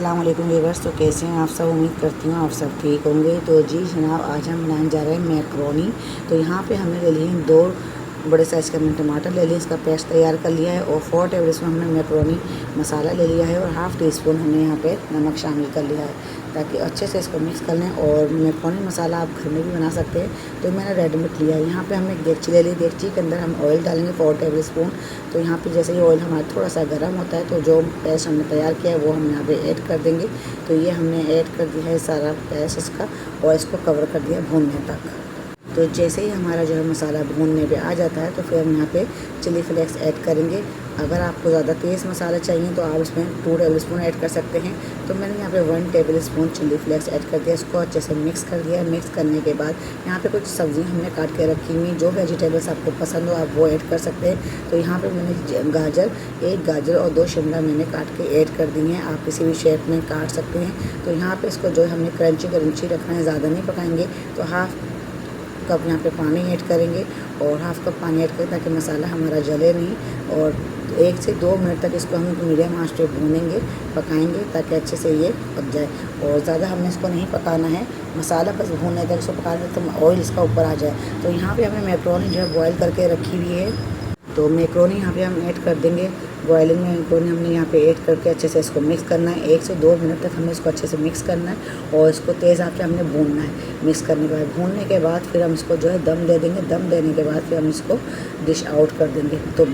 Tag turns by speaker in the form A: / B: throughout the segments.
A: अस्सलाम वालेकुम व्यूअर्स। तो कैसे हैं आप सब? उम्मीद करती हूँ आप सब ठीक होंगे। तो जी जनाब, आज हम बनाने जा रहे हैं मैक्रोनी। तो यहाँ पे हमने ले लिए 2 बड़े साइज़ का हमने टमाटर ले लिया, इसका पेस्ट तैयार कर लिया है, और 4 टेबल स्पून हमने मैक्रोनी मसाला ले लिया है, और हाफ़ टी स्पून हमने यहाँ पे नमक शामिल कर लिया है, ताकि अच्छे से इसको मिक्स कर लें। और मैक्रोनी मसाला आप घर में भी बना सकते हैं, तो मैंने रेडीमेड लिया है। यहाँ पे हमने एक देगची ले ली, देगची के अंदर हम ऑयल डालेंगे 4 टेबल स्पून। तो यहाँ पे जैसे ही ऑयल हमारा थोड़ा सा गर्म होता है, तो जो पेस्ट हमने तैयार किया है वो हम यहाँ पे ऐड कर देंगे। तो ये हमने ऐड कर दिया है सारा पेस्ट इसका, और इसको कवर कर दिया भूनने तक। तो जैसे ही हमारा जो है मसाला भूनने पे आ जाता है, तो फिर हम यहाँ पे चिली फ्लेक्स ऐड करेंगे। अगर आपको ज़्यादा तेज़ मसाला चाहिए तो आप इसमें 2 टेबल स्पून ऐड कर सकते हैं। तो मैंने यहाँ पे 1 table spoon chilli flakes add कर दिया, इसको अच्छे से मिक्स कर दिया। मिक्स करने के बाद यहाँ पे कुछ सब्ज़ी हमने काट के रखी हुई, जो वेजिटेबल्स आपको पसंद हो आप वो ऐड कर सकते हैं। तो यहाँ पर मैंने एक गाजर और 2 शिमला मैंने काट के ऐड कर दी हैं, आप किसी भी शेप में काट सकते हैं। तो यहाँ पर इसको जो है हमने क्रंची रखना है, ज़्यादा नहीं पकाएंगे। तो हाफ़ कप यहाँ पे पानी ऐड करेंगे, और हाफ़ कप पानी ऐड करें ताकि मसाला हमारा जले नहीं। और 1 से 2 मिनट तक इसको हम मीडियम आंच पे भूनेंगे, पकाएंगे, ताकि अच्छे से ये पक जाए। और ज़्यादा हमने इसको नहीं पकाना है, मसाला बस भूनने तक इसको पकाना है, तो ऑयल इसका ऊपर आ जाए। तो यहाँ पे हमने मैक्रोनी जो है बॉयल करके रखी हुई है, तो मैक्रोनी यहाँ पे हम ऐड कर देंगे। बॉयलिंग में मैक्रोनी हमने यहाँ पे ऐड करके अच्छे से इसको मिक्स करना है। 1 से 2 मिनट तक हमें इसको अच्छे से मिक्स करना है, और इसको तेज़ आंच पे हमने भूनना है। मिक्स करने के बाद, भूनने के बाद फिर हम इसको जो है दम दे देंगे। दम देने के बाद फिर हम इसको डिश आउट कर देंगे। तो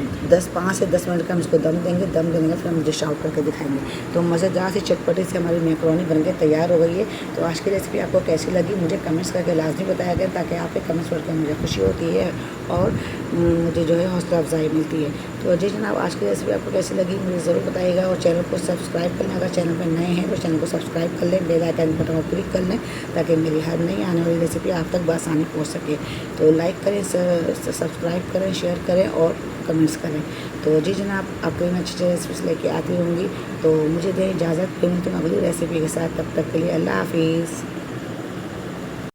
A: 5 से 10 मिनट का हम इसको दम देंगे। दम देने के बाद फिर हम डिश आउट करके दिखाएंगे। तो मज़ेदार सी चटपटी से हमारी मैक्रोनी बनके तैयार हो गई है। तो आज की रेसिपी आपको कैसी लगी मुझे कमेंट्स करके लाजमी बताया गया, ताकि आपके कमेंट्स पढ़ के मुझे खुशी होती है और मुझे जो है हौसला अफजाई मिलती है। तो जी जनाब, आज की रेसिपी आपको कैसी लगी मुझे ज़रूर बताइएगा, और चैनल को सब्सक्राइब कर लें। अगर चैनल पर नए हैं तो चैनल को सब्सक्राइब कर लें, बेल आइकन बटन पर क्लिक कर लें, ताकि मेरी हर नई आने वाली रेसिपी आप तक बआसानी पहुंच सके। तो लाइक करें, सब्सक्राइब करें, शेयर करें और कमेंट्स करें। तो जी जनाब, आपको मैं अच्छी रेसिपीज लेके आती रहूँगी। तो मुझे दें इजाज़त, फिर मिलती हूँ अगली रेसिपी के साथ। तब तक के लिए अल्लाह हाफिज़।